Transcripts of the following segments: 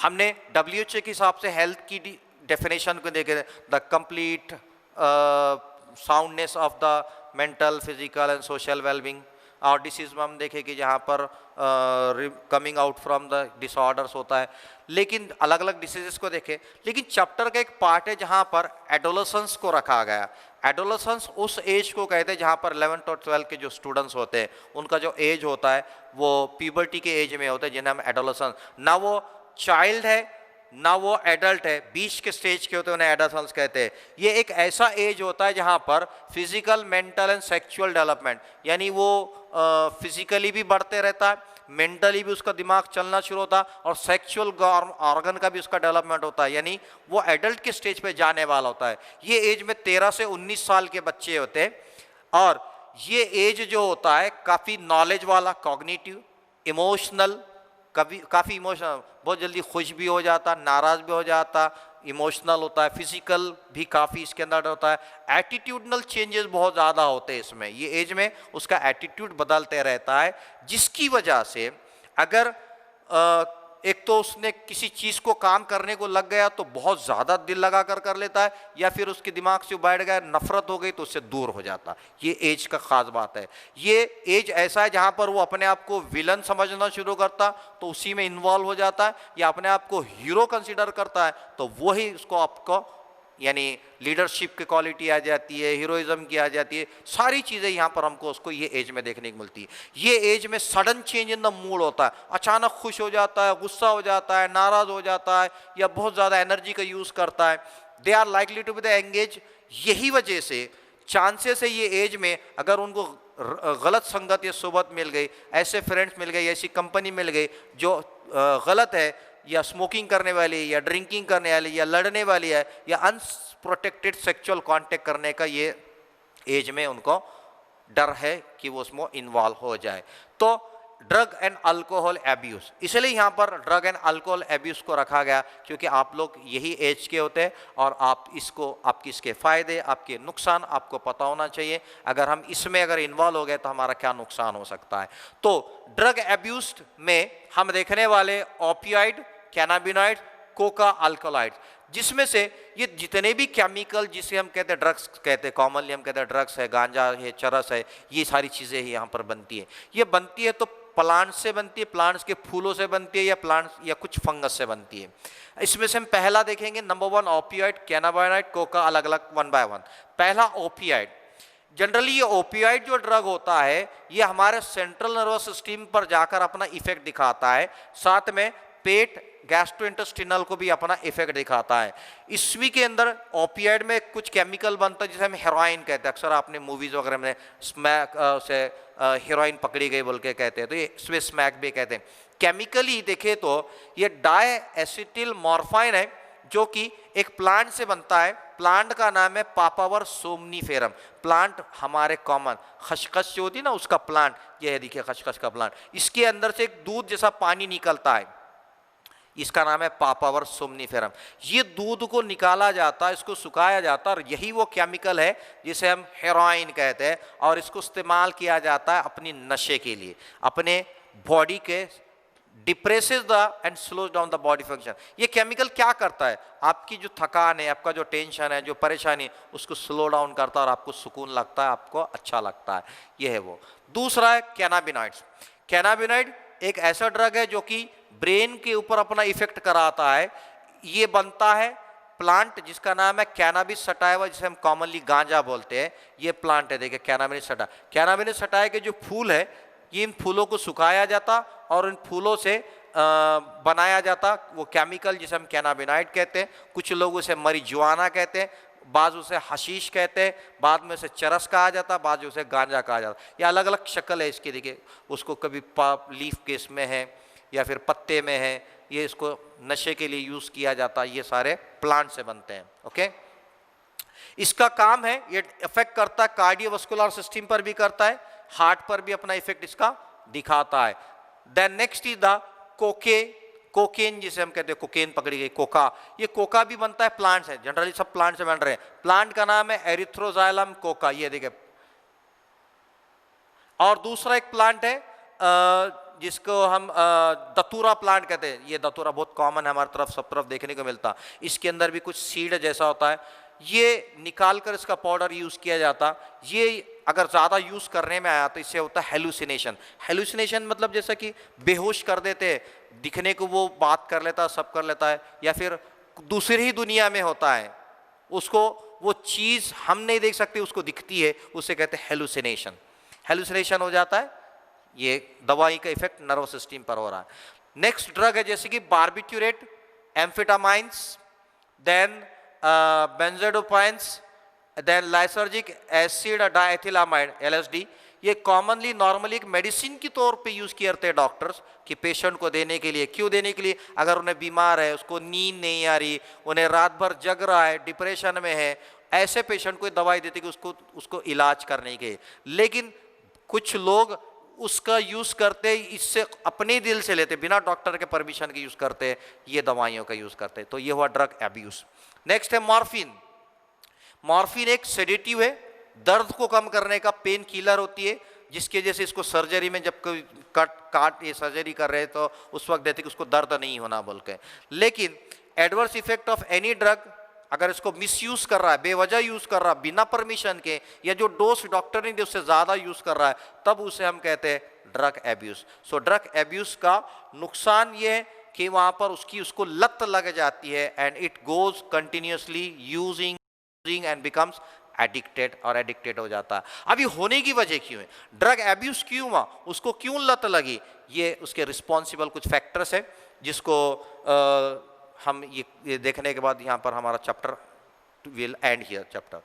हमने WHO के हिसाब से हेल्थ की डेफिनेशन को देखे, the complete soundness of the mental, physical and social wellbeing. और डिसीज में हम देखें कि जहाँ पर coming out from the disorders होता है, लेकिन अलग अलग डिसीजेस को देखें। लेकिन चैप्टर का एक पार्ट है जहाँ पर एडोलेसेंस को रखा गया। एडोलेसेंस उस एज को कहते हैं जहाँ पर 11 और 12 के जो स्टूडेंट्स होते हैं उनका जो एज होता है वो प्यूबर्टी के एज में होता है, जिन्हें हम एडोलेसेंस, ना वो चाइल्ड है ना वो एडल्ट है, बीच के स्टेज के होते हैं, उन्हें एडोलेसेंस कहते हैं। ये एक ऐसा एज होता है जहाँ पर physical, mental and sexual development, यानी वो फिजिकली भी बढ़ते रहता है, मेंटली भी उसका दिमाग चलना शुरू होता है, और सेक्सुअल ऑर्गन का भी उसका डेवलपमेंट होता है, यानी वो एडल्ट के स्टेज पे जाने वाला होता है। ये एज में 13 से 19 साल के बच्चे होते हैं, और ये एज जो होता है काफ़ी नॉलेज वाला, कॉग्निटिव, इमोशनल, काफ़ी इमोशनल, बहुत जल्दी खुश भी हो जाता, नाराज़ भी हो जाता, इमोशनल होता है, फिजिकल भी काफ़ी इसके अंदर होता है, एटीट्यूडनल चेंजेस बहुत ज़्यादा होते हैं इसमें। ये एज में उसका एटीट्यूड बदलते रहता है, जिसकी वजह से अगर एक तो उसने किसी चीज़ को काम करने को लग गया तो बहुत ज़्यादा दिल लगा कर लेता है, या फिर उसके दिमाग से बैठ गया, नफरत हो गई तो उससे दूर हो जाता। ये एज का ख़ास बात है। ये एज ऐसा है जहाँ पर वो अपने आप को विलन समझना शुरू करता तो उसी में इन्वॉल्व हो जाता है, या अपने आप को हीरो कंसिडर करता है तो वही उसको आपको यानी लीडरशिप की क्वालिटी आ जाती है, हीरोइज्म की आ जाती है, सारी चीज़ें यहाँ पर हमको उसको ये एज में देखने को मिलती है। ये एज में sudden change in the mood होता है, अचानक खुश हो जाता है, गुस्सा हो जाता है, नाराज़ हो जाता है, या बहुत ज़्यादा एनर्जी का यूज़ करता है। They are likely to be the engage. यही वजह से चांसेस है ये एज में अगर उनको गलत संगत या सोबत मिल गई, ऐसे फ्रेंड्स मिल गए, ऐसी कंपनी मिल गई जो गलत है, या स्मोकिंग करने वाली, या ड्रिंकिंग करने वाली, या लड़ने वाली है, या अनप्रोटेक्टेड सेक्सुअल कांटेक्ट करने का ये एज में उनको डर है कि वो उसमें इन्वॉल्व हो जाए। तो ड्रग एंड अल्कोहल एब्यूज़, इसलिए यहाँ पर ड्रग एंड अल्कोहल एब्यूज़ को रखा गया, क्योंकि आप लोग यही एज के होते हैं और आप इसको, आपकी इसके फ़ायदे, आपके नुकसान आपको पता होना चाहिए। अगर हम इसमें अगर इन्वॉल्व हो गए तो हमारा क्या नुकसान हो सकता है। तो ड्रग एब्यूज़ में हम देखने वाले ओपियाइड, कैनाबिनॉइड, कोका, अल्कोलाइड, जिसमें से ये जितने भी केमिकल जिसे हम कहते हैं ड्रग्स कहते हैं, कॉमनली हम कहते हैं ड्रग्स है, गांजा है, चरस है, ये सारी चीज़ें ही यहाँ पर बनती है। ये बनती है तो प्लांट से बनती है, प्लांट्स के फूलों से बनती है, या प्लांट्स या कुछ फंगस से बनती है। इसमें से हम पहला देखेंगे, नंबर 1 ओपियाइड, कैनाबिनॉइड, कोका, अलग अलग 1 बाय 1। पहला ओपियाइड। जनरली ये ओपियाइड जो ड्रग होता है ये हमारे सेंट्रल नर्वस सिस्टम पर जाकर अपना इफेक्ट दिखाता है, साथ में पेट, गैस्ट्रोइंटेस्टिनल को भी अपना इफेक्ट दिखाता है। इसवी के अंदर ओपियाइड में कुछ केमिकल बनता है जिसे हम हेरोइन कहते हैं, अक्सर आपने मूवीज वगैरह में स्मैक से हेरोइन पकड़ी गई बोल के कहते हैं, तो ये इसमें स्मैक भी कहते हैं। केमिकली देखे तो ये डाई एसिटिल मॉर्फाइन है जो कि एक प्लांट से बनता है। प्लांट का नाम है पापावर सोमनीफेरम। प्लांट हमारे कॉमन खसखस जो होती है ना उसका प्लांट, ये है देखिए खसखस का प्लांट, इसके अंदर से एक दूध जैसा पानी निकलता है, इसका नाम है पापावर सोमनीफेरम। ये दूध को निकाला जाता है, इसको सुखाया जाता है, और यही वो केमिकल है जिसे हम हेरोइन कहते हैं, और इसको इस्तेमाल किया जाता है अपनी नशे के लिए, अपने बॉडी के depresses the end slows down the body function. ये केमिकल क्या करता है, आपकी जो थकान है, आपका जो टेंशन है, जो परेशानी, उसको स्लो डाउन करता है और आपको सुकून लगता है, आपको अच्छा लगता है। ये है वो। दूसरा है कैनाबिनॉइड्स। कैनाबिनॉइड एक ऐसा ड्रग है जो कि ब्रेन के ऊपर अपना इफेक्ट कराता है। ये बनता है प्लांट जिसका नाम है कैनाबिस सटाइवा, जिसे हम कॉमनली गांजा बोलते हैं। ये प्लांट है देखिए कैनाबिस सटा। कैनाबिस सटाइवा के जो फूल है, ये इन फूलों को सुखाया जाता और इन फूलों से बनाया जाता वो केमिकल जिसे हम कैनाबिनॉइड कहते हैं। कुछ लोग उसे मरिजुआना कहते हैं, बाद उसे हशीश कहते हैं, बाद में उसे चरस कहा जाता, बाद उसे गांजा कहा जाता। ये अलग अलग शक्ल है इसकी देखिए, उसको कभी लीफ केस में है या फिर पत्ते में है, ये इसको नशे के लिए यूज़ किया जाता है। ये सारे प्लांट से बनते हैं। ओके, इसका काम है ये इफेक्ट करता है कार्डियोवास्कुलर सिस्टम पर भी करता है, हार्ट पर भी अपना इफेक्ट इसका दिखाता है। Then next is the cocaine जिसे हम कहते हैं, कोकेन पकड़ी गई, कोका। ये कोका भी बनता है प्लांट से, जनरली सब प्लांट से बन रहे हैं। प्लांट का नाम है एरिथ्रोजाइलम कोका, ये देखिए। और दूसरा एक प्लांट है जिसको हम दतूरा प्लांट कहते हैं। ये दतूरा बहुत कॉमन है हमारी तरफ, सब तरफ देखने को मिलता। इसके अंदर भी कुछ सीड जैसा होता है, ये निकाल कर इसका पाउडर यूज़ किया जाता। ये अगर ज़्यादा यूज़ करने में आया तो इससे होता है हेलुसिनेशन। हेलुसिनेशन मतलब जैसा कि बेहोश कर देते हैं, दिखने को वो बात कर लेता है, सब कर लेता है, या फिर दूसरी ही दुनिया में होता है, उसको वो चीज़ हम नहीं देख सकते, उसको दिखती है, उसे कहते हैं हेलुसिनेशन। हेलुसिनेशन हो जाता है, ये दवाई का इफेक्ट नर्वस सिस्टम पर हो रहा है। नेक्स्ट ड्रग है जैसे कि barbiturate, amphetamines, then benzodiazepines, then lysergic acid diethylamide LSD। ये कॉमनली नॉर्मली एक मेडिसिन के तौर पे यूज़ करते हैं डॉक्टर्स कि पेशेंट को देने के लिए। क्यों देने के लिए? अगर उन्हें बीमार है, उसको नींद नहीं आ रही, उन्हें रात भर जग रहा है, डिप्रेशन में है, ऐसे पेशेंट को दवाई देते कि उसको इलाज करने के। लेकिन कुछ लोग उसका यूज़ करते, इससे अपने दिल से लेते, बिना डॉक्टर के परमिशन के यूज़ करते, ये दवाइयों का यूज़ करते। तो ये हुआ ड्रग एब्यूज़। नेक्स्ट है मॉर्फिन। मॉर्फिन एक सेडेटिव है, दर्द को कम करने का पेन किलर होती है, जिसके वजह से इसको सर्जरी में जब कोई काट ये सर्जरी कर रहे हैं तो उस वक्त देते कि उसको दर्द नहीं होना बोल के। लेकिन adverse effect of any drug, अगर इसको मिसयूज कर रहा है, बेवजह यूज कर रहा है, बिना परमिशन के, या जो डोज डॉक्टर ने दी उससे ज्यादा यूज कर रहा है, तब उसे हम कहते हैं drug abuse. So drug abuse का नुकसान ये है कि वहां पर उसको लत लग जाती है, and it goes continuously using and becomes addicted, और एडिक्टेड हो जाता है। अभी होने की वजह क्यों है, ड्रग एब्यूज क्यों हुआ, उसको क्यों लत लगी, ये उसके रिस्पॉन्सिबल कुछ फैक्टर्स है, जिसको हम ये देखने के बाद यहाँ पर हमारा chapter will and here chapter.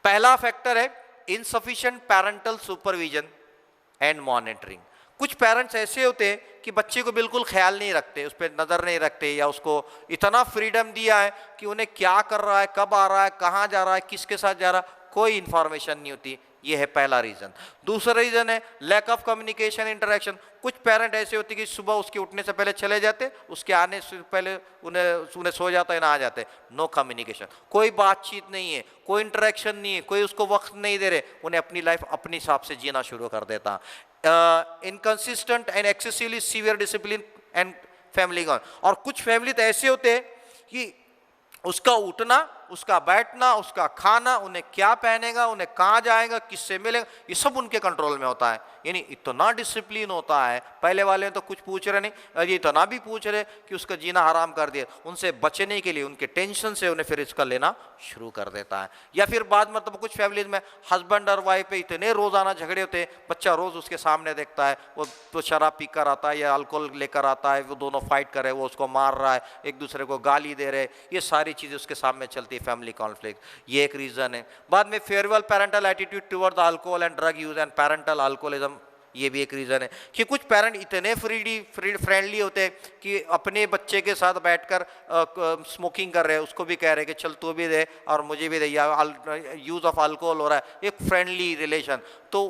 पहला फैक्टर है insufficient parental supervision and monitoring. कुछ पेरेंट्स ऐसे होते हैं कि बच्चे को बिल्कुल ख्याल नहीं रखते, उस पर नज़र नहीं रखते, या उसको इतना फ्रीडम दिया है कि उन्हें क्या कर रहा है, कब आ रहा है, कहाँ जा रहा है, किसके साथ जा रहा है, कोई इंफॉर्मेशन नहीं होती। ये है पहला रीजन। दूसरा रीजन है लैक ऑफ कम्युनिकेशन इंटरेक्शन। कुछ पेरेंट ऐसे होते कि सुबह उसके उठने से पहले चले जाते, उसके आने से पहले उन्हें सो जाता है ना आ जाते। नो कम्युनिकेशन, कोई बातचीत नहीं है, कोई इंटरेक्शन नहीं है, कोई उसको वक्त नहीं दे रहे, उन्हें अपनी लाइफ अपने हिसाब से जीना शुरू कर देता। Inconsistent and excessively severe discipline and family gone. और कुछ फैमिली तो ऐसे होते हैं कि उसका उठना, उसका बैठना, उसका खाना, उन्हें क्या पहनेगा, उन्हें कहाँ जाएगा, किससे मिलेगा, ये सब उनके कंट्रोल में होता है। यानी इतना डिसिप्लिन होता है। पहले वाले तो कुछ पूछ रहे नहीं, ये इतना भी पूछ रहे कि उसका जीना हराम कर दिया। उनसे बचने के लिए, उनके टेंशन से उन्हें फिर इसका लेना शुरू कर देता है। या फिर बाद मतलब कुछ फैमिलीज में हस्बैंड और वाइफ पे इतने रोजाना झगड़े होते हैं, बच्चा रोज उसके सामने देखता है, वो तो शराब पी कर आता है या अल्कोहल लेकर आता है, वो दोनों फाइट कर रहे हैं, वो उसको मार रहा है, एक दूसरे को गाली दे रहे, ये सारी चीज़ें उसके सामने चलती है, फैमिली कॉन्फ्लिक्ट। ये एक रीज़न है। बाद में farewell parental attitude toward the alcohol and drug use and parental alcoholism, ये भी एक रीज़न है कि कुछ पेरेंट इतने फ्रेंडली होते हैं कि अपने बच्चे के साथ बैठकर स्मोकिंग कर रहे हैं, उसको भी कह रहे हैं कि चल तू भी दे और मुझे भी दे, या यूज़ ऑफ अल्कोहल हो रहा है, एक फ्रेंडली रिलेशन। तो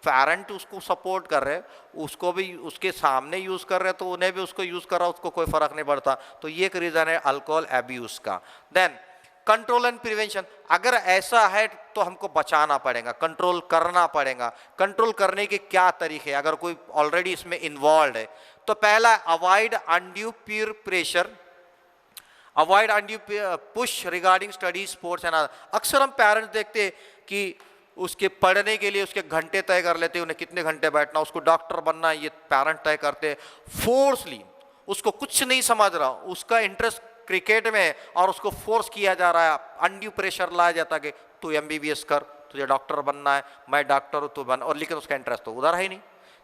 पेरेंट उसको सपोर्ट कर रहे हैं, उसको भी उसके सामने यूज़ कर रहे हैं, तो उन्हें भी उसको यूज़ कर रहा है, उसको कोई फ़र्क नहीं पड़ता। तो ये एक रीज़न है अल्कोहल एब्यूज़ का। Then control and prevention. अगर ऐसा है तो हमको बचाना पड़ेगा, कंट्रोल करना पड़ेगा। कंट्रोल करने के क्या तरीके, अगर कोई ऑलरेडी इसमें इन्वॉल्व है, तो पहला avoid undue peer pressure, avoid undue push regarding study sports and. अक्सर हम पेरेंट्स देखते हैं कि उसके पढ़ने के लिए उसके घंटे तय कर लेते हैं, उन्हें कितने घंटे बैठना, उसको डॉक्टर बनना है, ये पेरेंट तय करते हैं फोर्सली। उसको कुछ नहीं समझ रहा, उसका इंटरेस्ट क्रिकेट में और उसको फोर्स किया जा रहा है, अनड्यू प्रेशर लाया जाता है कि तू MBBS कर, तुझे डॉक्टर बनना है, मैं डॉक्टर हूँ तू बन, और लेकिन उसका इंटरेस्ट तो उधर है ही नहीं।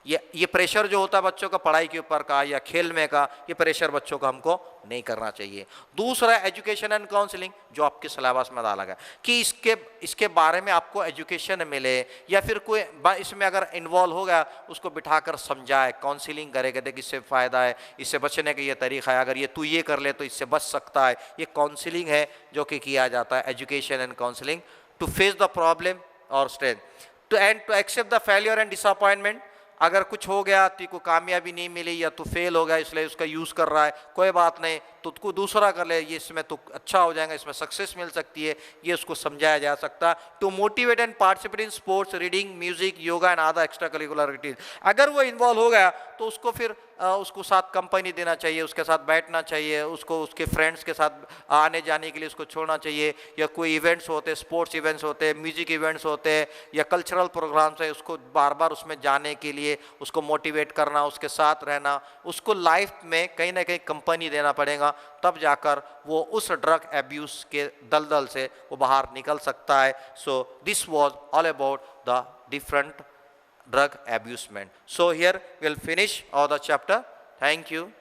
ये प्रेशर जो होता है बच्चों का पढ़ाई के ऊपर का या खेल में का, ये प्रेशर बच्चों को हमको नहीं करना चाहिए। दूसरा एजुकेशन एंड काउंसलिंग, जो आपके सिलेबस में डाला गया कि इसके बारे में आपको एजुकेशन मिले, या फिर कोई इसमें अगर इन्वॉल्व हो गया उसको बिठाकर समझाए, काउंसलिंग करेगा, देख इससे फ़ायदा है, इससे बचने का ये तरीका है, अगर ये तू ये कर ले तो इससे बच सकता है। ये काउंसलिंग है जो कि किया जाता है, education and counselling to face the problem और strength to accept the failure and disappointment. अगर कुछ हो गया तो को कामयाबी नहीं मिली या तो फेल हो गया, इसलिए उसका यूज़ कर रहा है, कोई बात नहीं, खुद को दूसरा कर ले, ये इसमें तो अच्छा हो जाएगा, इसमें सक्सेस मिल सकती है, ये उसको समझाया जा सकता है। To motivate and participate in sports, reading, music, yoga and other extra curricular activities. अगर वो इन्वॉल्व हो गया तो उसको फिर उसको साथ कंपनी देना चाहिए, उसके साथ बैठना चाहिए, उसको उसके फ्रेंड्स के साथ आने जाने के लिए उसको छोड़ना चाहिए, या कोई इवेंट्स होते, स्पोर्ट्स इवेंट्स होते, म्यूजिक इवेंट्स होते, या कल्चरल प्रोग्राम्स है, उसको बार बार उसमें जाने के लिए उसको मोटिवेट करना, उसके साथ रहना, उसको लाइफ में कहीं ना कहीं कंपनी देना पड़ेगा, तब जाकर वो उस ड्रग एब्यूज़ के दलदल से वो बाहर निकल सकता है। So this was all about the different drug abusement. So here we'll finish all the chapter. Thank you.